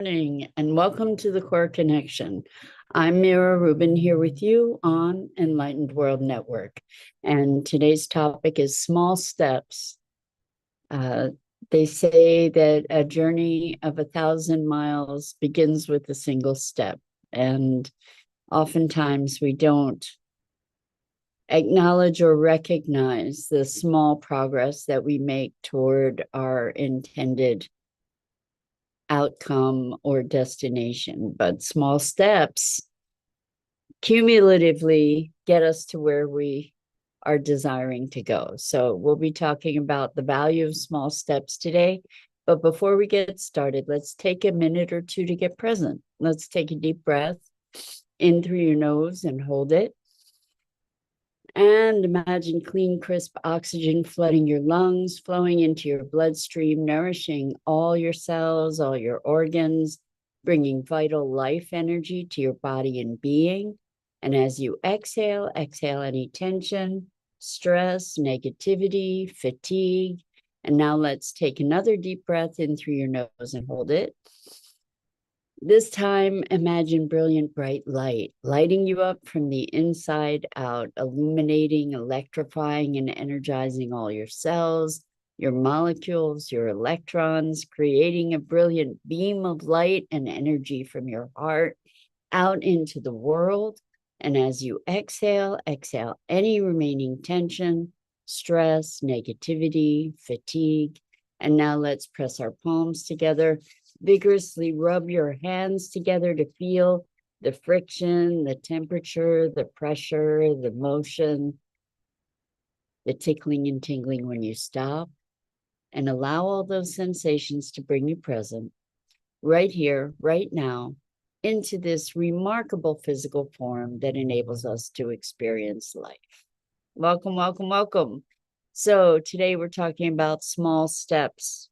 Morning and welcome to the Core Connection. I'm Mira Rubin here with you on Enlightened World Network. And today's topic is small steps. They say that a journey of 1,000 miles begins with a single step. And oftentimes we don't acknowledge or recognize the small progress that we make toward our intended outcome or destination, but small steps cumulatively get us to where we are desiring to go. So we'll be talking about the value of small steps today. But before we get started, let's take a minute or two to get present. Let's take a deep breath in through your nose and hold it. And imagine clean, crisp oxygen flooding your lungs, flowing into your bloodstream, nourishing all your cells, all your organs, bringing vital life energy to your body and being. And as you exhale, exhale any tension, stress, negativity, fatigue. And now let's take another deep breath in through your nose and hold it. This time, imagine brilliant, bright light, lighting you up from the inside out, illuminating, electrifying, and energizing all your cells, your molecules, your electrons, creating a brilliant beam of light and energy from your heart out into the world. And as you exhale, exhale any remaining tension, stress, negativity, fatigue. And now let's press our palms together. Vigorously rub your hands together to feel the friction, the temperature, the pressure, the motion, the tickling and tingling when you stop, and allow all those sensations to bring you present right here, right now, into this remarkable physical form that enables us to experience life. Welcome, welcome, welcome. So today we're talking about small steps.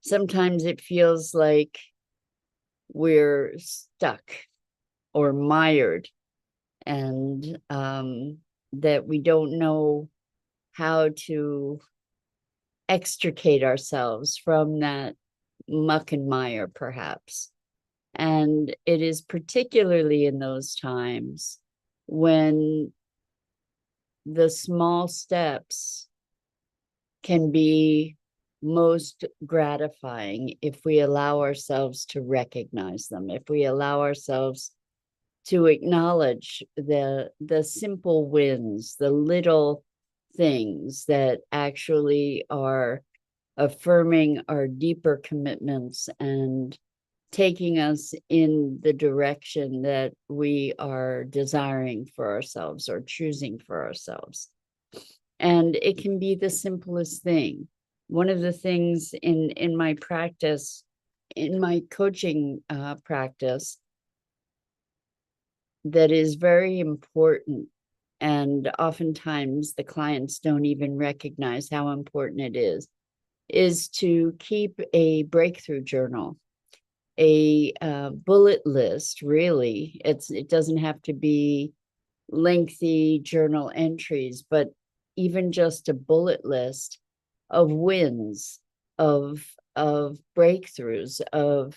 Sometimes it feels like we're stuck or mired and that we don't know how to extricate ourselves from that muck and mire, perhaps. And it is particularly in those times when the small steps can be most gratifying if we allow ourselves to recognize them, if we allow ourselves to acknowledge the simple wins, the little things that actually are affirming our deeper commitments and taking us in the direction that we are desiring for ourselves or choosing for ourselves. And it can be the simplest thing. One of the things in my practice, in my coaching practice, that is very important, and oftentimes the clients don't even recognize how important it is to keep a breakthrough journal, a bullet list, really. It doesn't have to be lengthy journal entries, but even just a bullet list of wins, of breakthroughs, of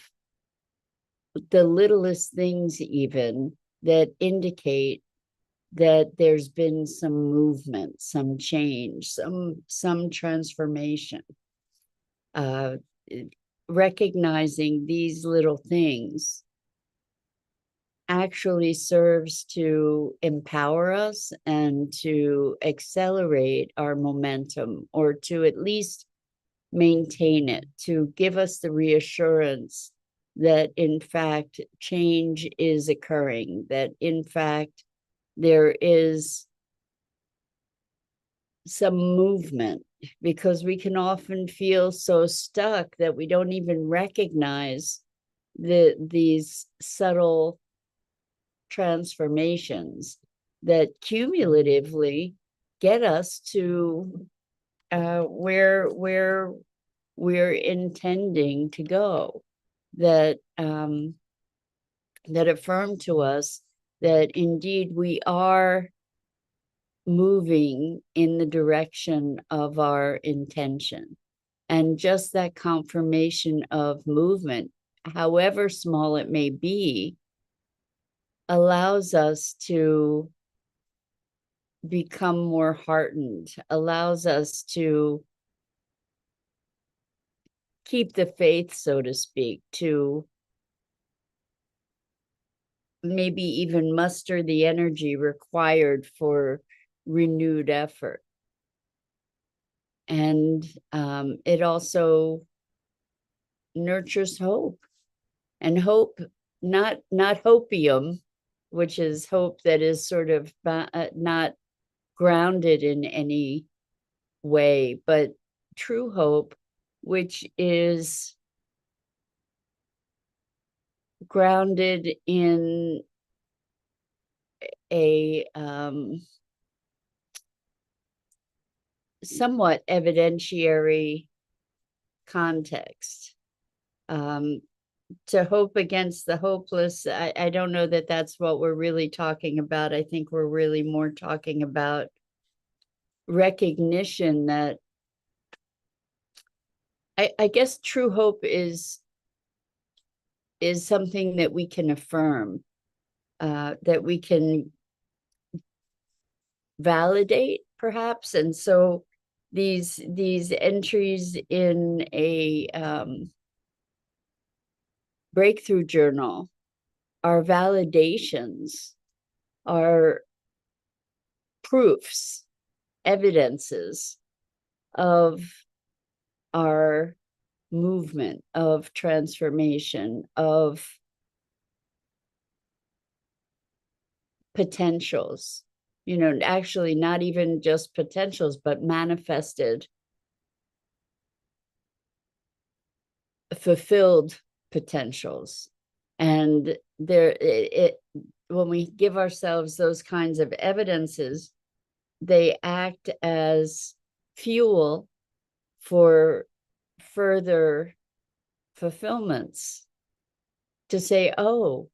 the littlest things even that indicate that there's been some movement, some change, some transformation. Recognizing these little things actually serves to empower us and to accelerate our momentum, or to at least maintain it, to give us the reassurance that in fact change is occurring, that in fact there is some movement, because we can often feel so stuck that we don't even recognize these subtle transformations that cumulatively get us to where we're intending to go, that that affirm to us that indeed we are moving in the direction of our intention. And just that confirmation of movement, however small it may be, allows us to become more heartened, allows us to keep the faith, so to speak, to maybe even muster the energy required for renewed effort. And it also nurtures hope, and hope, not hopium, which is hope that is sort of not grounded in any way, but true hope, which is grounded in a somewhat evidentiary context. To hope against the hopeless, I don't know that that's what we're really talking about. I think we're really more talking about recognition that I guess true hope is something that we can affirm, that we can validate, perhaps. And so these entries in a breakthrough journal are validations, are proofs, evidences of our movement, of transformation, of potentials, actually not even just potentials, but manifested, fulfilled potentials. And when we give ourselves those kinds of evidences, they act as fuel for further fulfillments, to say, oh,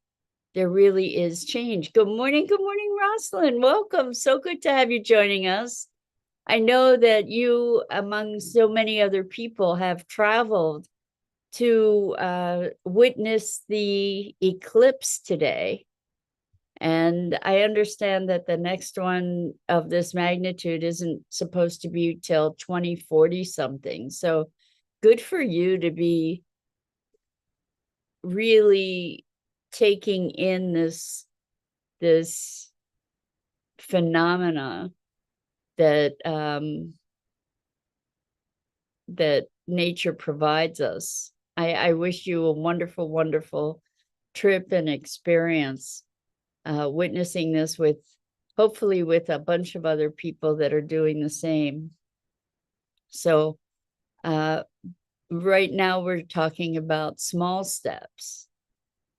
there really is change. Good morning, Rosalind. Welcome. So good to have you joining us. I know that you, among so many other people, have traveled to witness the eclipse today. And I understand that the next one of this magnitude isn't supposed to be till 2040 something. So good for you to be really taking in this phenomena that that nature provides us. I wish you a wonderful, wonderful trip and experience, witnessing this with, hopefully with a bunch of other people that are doing the same. So right now we're talking about small steps,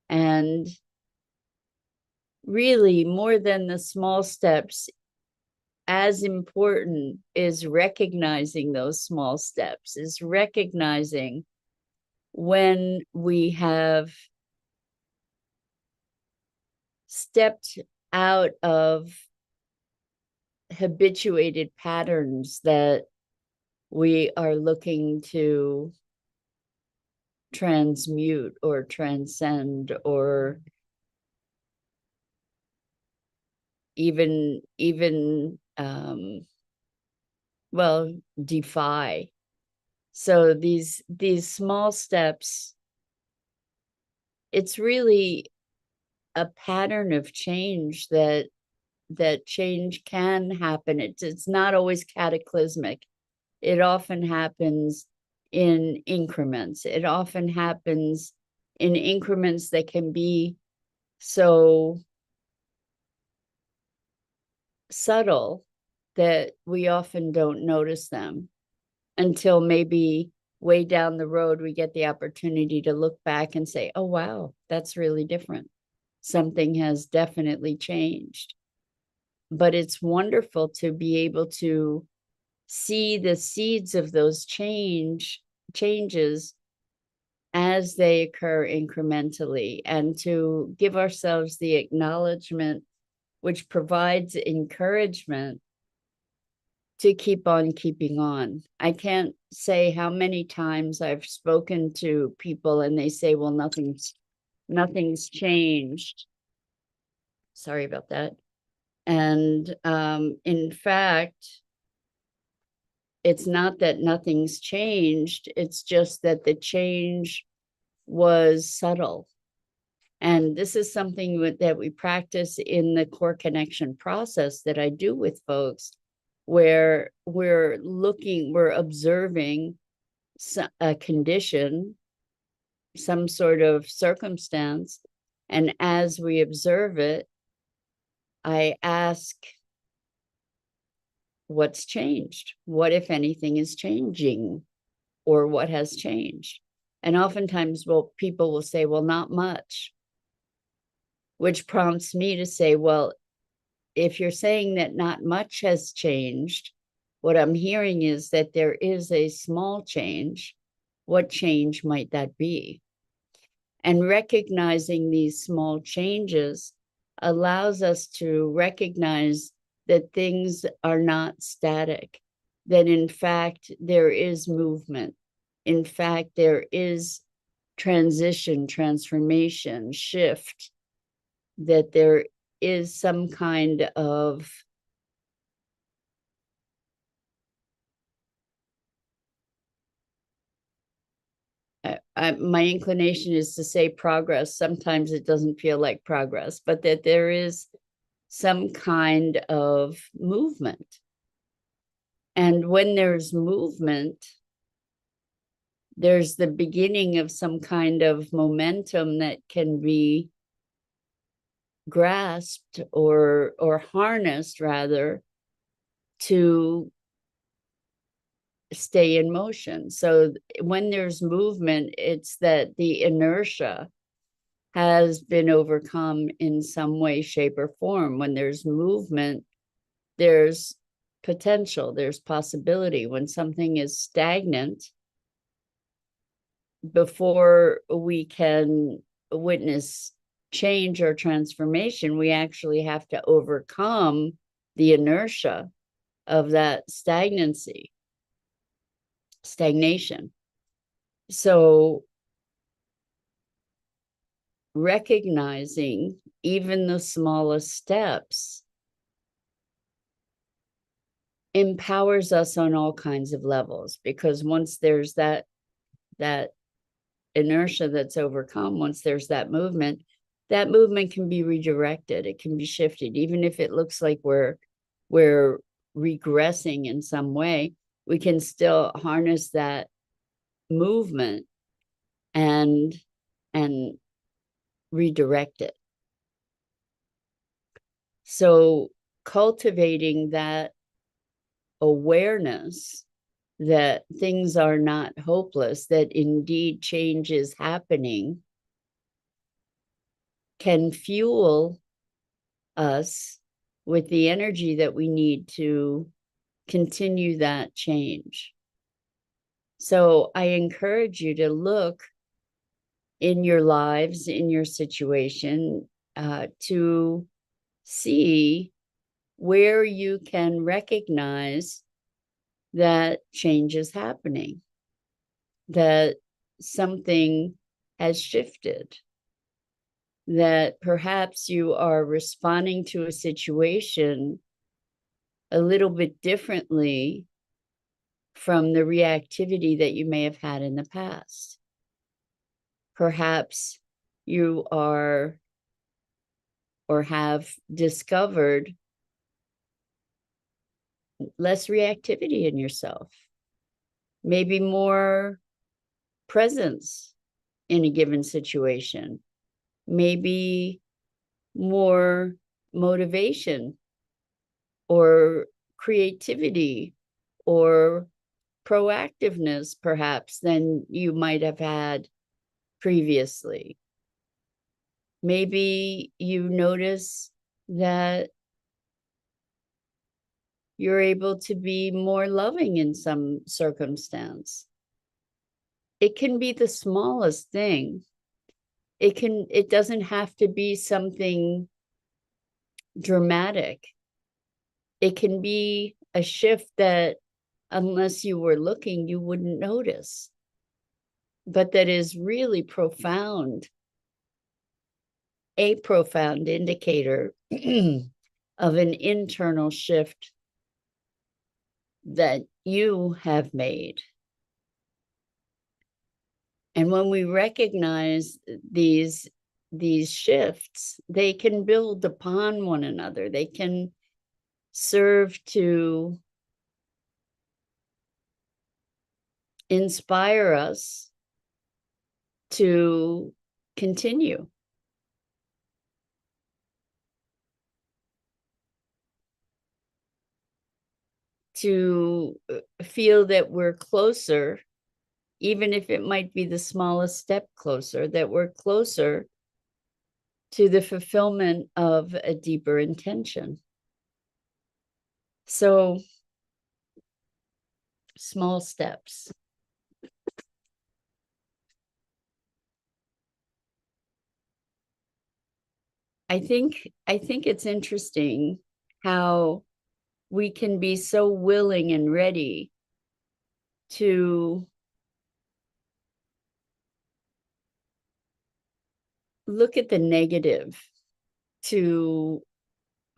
and really more than the small steps, as important is recognizing those small steps, is recognizing when we have stepped out of habituated patterns that we are looking to transmute or transcend, or even well, defy. So these small steps, it's really a pattern of change, that change can happen. It's not always cataclysmic. It often happens in increments. It often happens in increments that can be so subtle that we often don't notice them until maybe way down the road we get the opportunity to look back and say, oh, wow, that's really different. Something has definitely changed. But it's wonderful to be able to see the seeds of those changes as they occur incrementally, and to give ourselves the acknowledgement, which provides encouragement to keep on keeping on. I can't say how many times I've spoken to people and they say, well, nothing's changed. Sorry about that. And in fact, it's not that nothing's changed. It's just that the change was subtle. And this is something that we practice in the core connection process that I do with folks, where we're observing a condition, some sort of circumstance. And as we observe it, I ask, what's changed? What, if anything, is changing? Or what has changed? And oftentimes, people will say, well, not much, which prompts me to say, well, if you're saying that not much has changed, what I'm hearing is that there is a small change. What change might that be? And recognizing these small changes allows us to recognize that things are not static, that in fact, there is movement. In fact, there is transition, transformation, shift, that there is some kind of my inclination is to say progress. Sometimes it doesn't feel like progress, but that there is some kind of movement. And when there's movement, there's the beginning of some kind of momentum that can be grasped or harnessed, rather, to stay in motion. So when there's movement, it's that the inertia has been overcome in some way, shape, or form. When there's movement, there's potential, there's possibility. When something is stagnant, before we can witness change or transformation, we actually have to overcome the inertia of that stagnation. So recognizing even the smallest steps empowers us on all kinds of levels, because once there's that inertia that's overcome, once there's that movement can be redirected, it can be shifted. Even if it looks like we're regressing in some way, we can still harness that movement and redirect it. So cultivating that awareness that things are not hopeless, that indeed change is happening, can fuel us with the energy that we need to continue that change. So I encourage you to look in your lives, in your situation, to see where you can recognize that change is happening, that something has shifted, that perhaps you are responding to a situation a little bit differently from the reactivity that you may have had in the past. Perhaps you are or have discovered less reactivity in yourself, maybe more presence in a given situation, maybe more motivation or creativity or proactiveness, perhaps, than you might have had previously. Maybe you notice that you're able to be more loving in some circumstance. It can be the smallest thing. It doesn't have to be something dramatic. It can be a shift that, unless you were looking, you wouldn't notice, but that is really profound, a profound indicator of an internal shift that you have made. And when we recognize these shifts, they can build upon one another. They can serve to inspire us to continue. To feel that we're closer, even if it might be the smallest step closer, that we're closer to the fulfillment of a deeper intention. So, small steps. I think it's interesting how we can be so willing and ready to look at the negative, to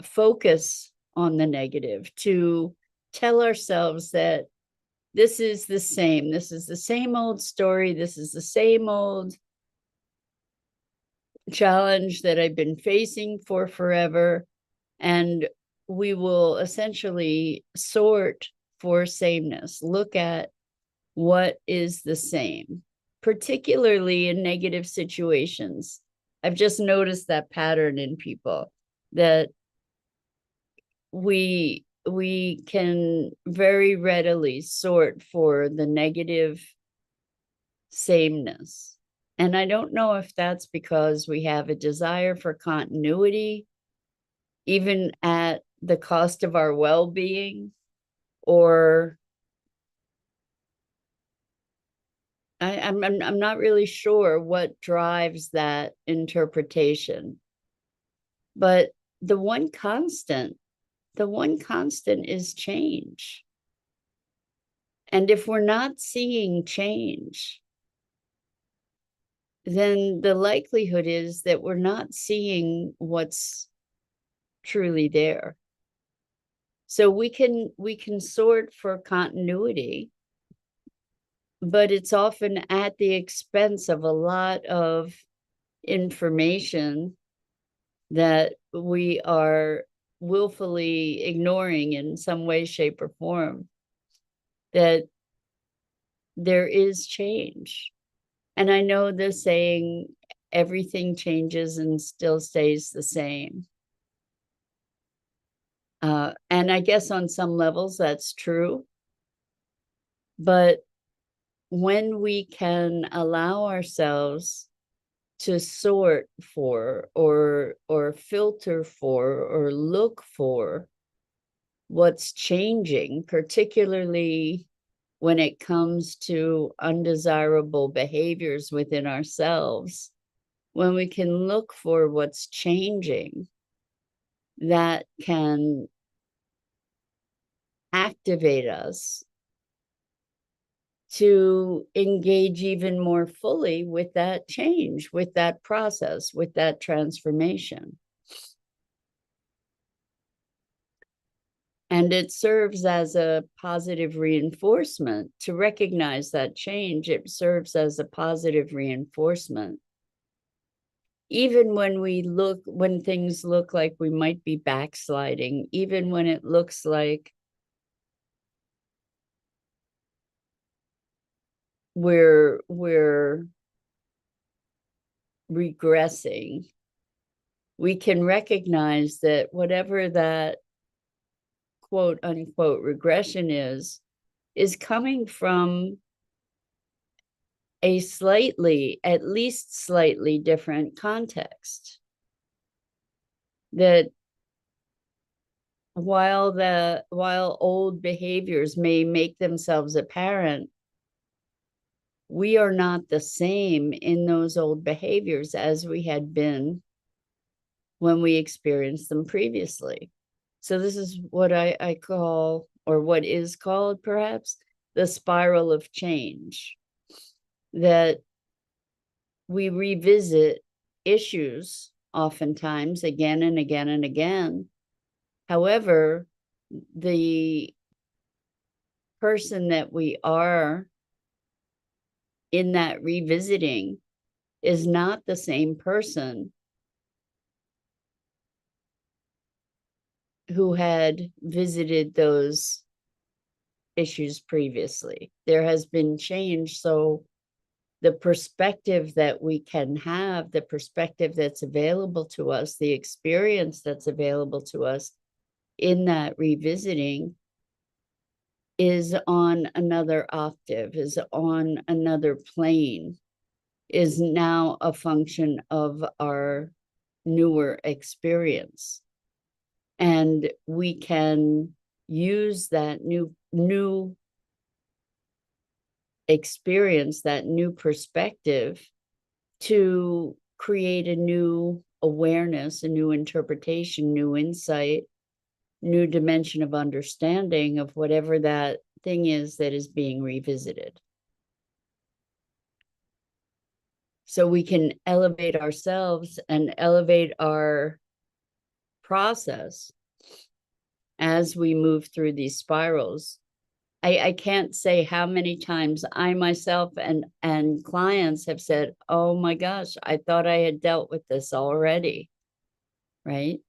focus on the negative, to tell ourselves that this is the same old story, this is the same old challenge that I've been facing for forever. And we will essentially sort for sameness, look at what is the same, particularly in negative situations. I've just noticed that pattern in people, that we can very readily sort for the negative sameness. And I don't know if that's because we have a desire for continuity, even at the cost of our well-being, or I'm not really sure what drives that interpretation. But the one constant is change. And if we're not seeing change, then the likelihood is that we're not seeing what's truly there. So we can sort for continuity, but it's often at the expense of a lot of information that we are willfully ignoring in some way, shape, or form, that there is change. And I know the saying, everything changes and still stays the same. And I guess on some levels that's true. But when we can allow ourselves to sort for, or filter for, or look for what's changing, particularly when it comes to undesirable behaviors within ourselves, when we can look for what's changing, that can activate us to engage even more fully with that change, with that process, with that transformation. And it serves as a positive reinforcement to recognize that change. It serves as a positive reinforcement. Even when things look like we might be backsliding, even when it looks like we're regressing, we can recognize that whatever that quote unquote regression is coming from a at least slightly different context. That while old behaviors may make themselves apparent, we are not the same in those old behaviors as we had been when we experienced them previously. So this is what I call or what is called perhaps the spiral of change, that we revisit issues oftentimes again and again and again. However, the person that we are in that revisiting is not the same person who had visited those issues previously. There has been change. So the perspective that we can have, the perspective that's available to us, the experience that's available to us in that revisiting is on another octave, is on another plane, is now a function of our newer experience. And we can use that new experience, that new perspective, to create a new awareness, a new interpretation, new insight, new dimension of understanding of whatever that thing is that is being revisited. So we can elevate ourselves and elevate our process as we move through these spirals. I can't say how many times I myself and clients have said, oh my gosh, I thought I had dealt with this already, right?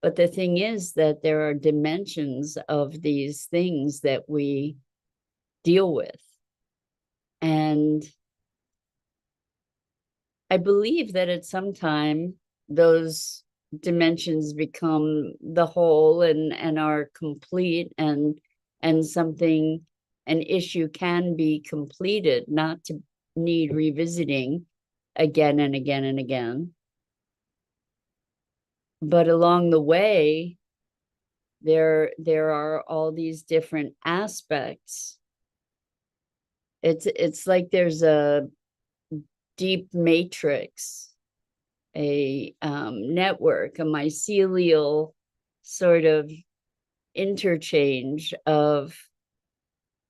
But the thing is that there are dimensions of these things that we deal with. And I believe that at some time, those dimensions become the whole and are complete, and something, an issue can be completed, not to need revisiting again and again and again. But along the way, there are all these different aspects. It's like there's a deep matrix, a network, a mycelial sort of interchange of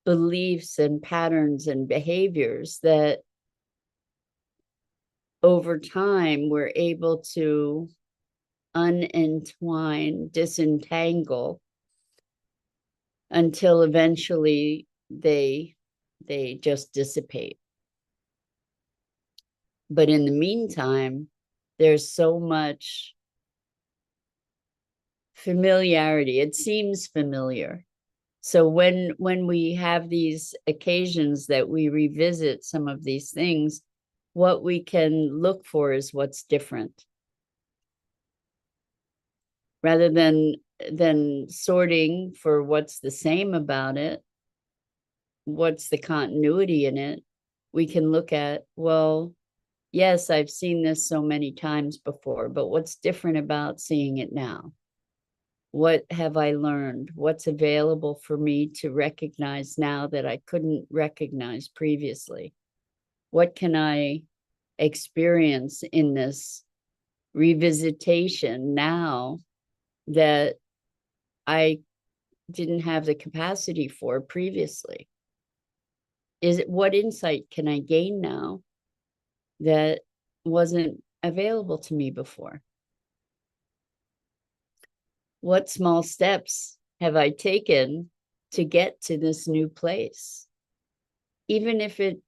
beliefs and patterns and behaviors that over time we're able to unentwine, disentangle, until eventually they just dissipate. But in the meantime, there's so much familiarity. It seems familiar. So when we have these occasions that we revisit some of these things, what we can look for is what's different, rather than sorting for what's the same about it, what's the continuity in it. We can look at, well, yes, I've seen this so many times before, but what's different about seeing it now? What have I learned? What's available for me to recognize now that I couldn't recognize previously? What can I experience in this revisitation now that I didn't have the capacity for previously? What insight can I gain now that wasn't available to me before? What small steps have I taken to get to this new place? Even if it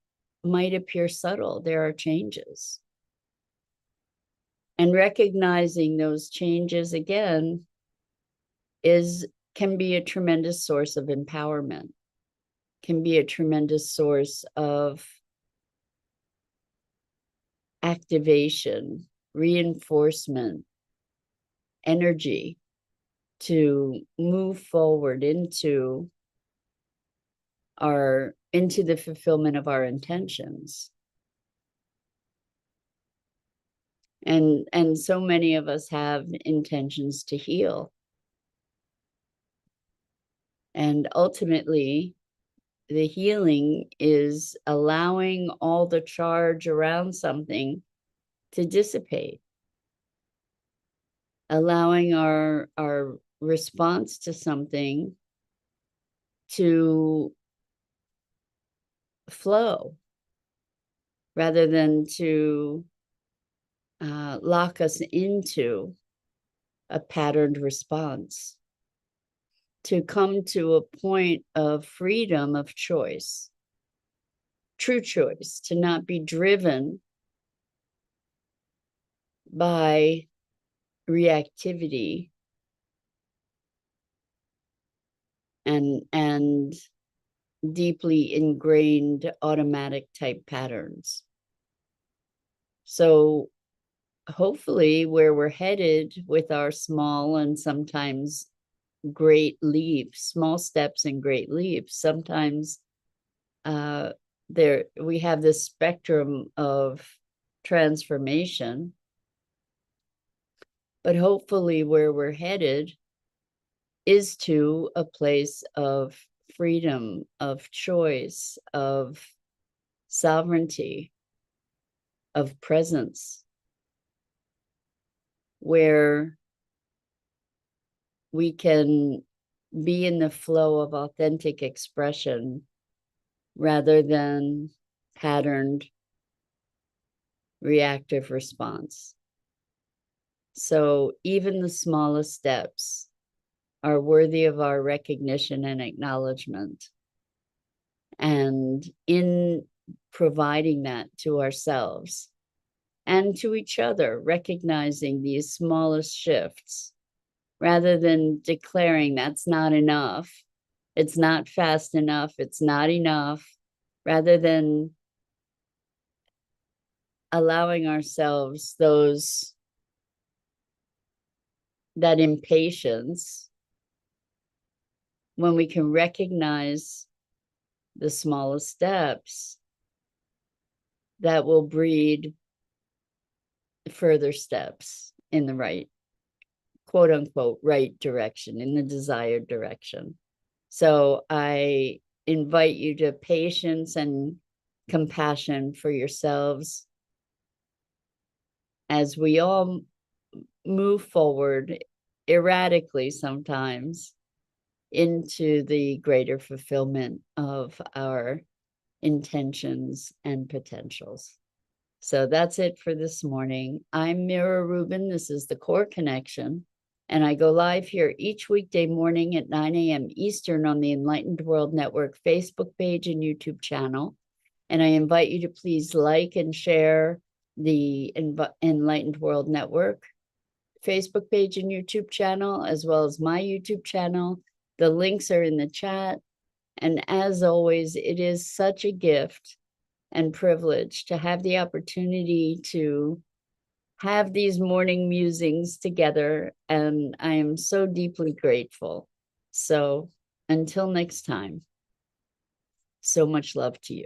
might appear subtle, there are changes. And recognizing those changes again can be a tremendous source of empowerment, can be a tremendous source of activation, reinforcement, energy to move forward into the fulfillment of our intentions. And so many of us have intentions to heal. And ultimately, the healing is allowing all the charge around something to dissipate, allowing our response to something to flow rather than to lock us into a patterned response, to come to a point of freedom of choice, true choice, to not be driven by reactivity and deeply ingrained automatic type patterns. So hopefully where we're headed with our small and sometimes great leaps, small steps and great leaps, sometimes we have this spectrum of transformation, but hopefully where we're headed is to a place of freedom, of choice, of sovereignty, of presence, where we can be in the flow of authentic expression rather than patterned reactive response. So even the smallest steps are worthy of our recognition and acknowledgement. And in providing that to ourselves and to each other, recognizing these smallest shifts, rather than declaring that's not enough, it's not fast enough, it's not enough, rather than allowing ourselves that impatience, when we can recognize the smallest steps, that will breed further steps in the right, quote unquote, right direction, in the desired direction. So I invite you to patience and compassion for yourselves as we all move forward erratically sometimes into the greater fulfillment of our intentions and potentials. So that's it for this morning. I'm Mira Rubin. This is the Core Connection. And I go live here each weekday morning at 9 a.m. Eastern on the Enlightened World Network Facebook page and YouTube channel. And I invite you to please like and share the Enlightened World Network Facebook page and YouTube channel, as well as my YouTube channel. The links are in the chat. And as always, it is such a gift and privilege to have the opportunity to have these morning musings together. And I am so deeply grateful. So until next time, so much love to you.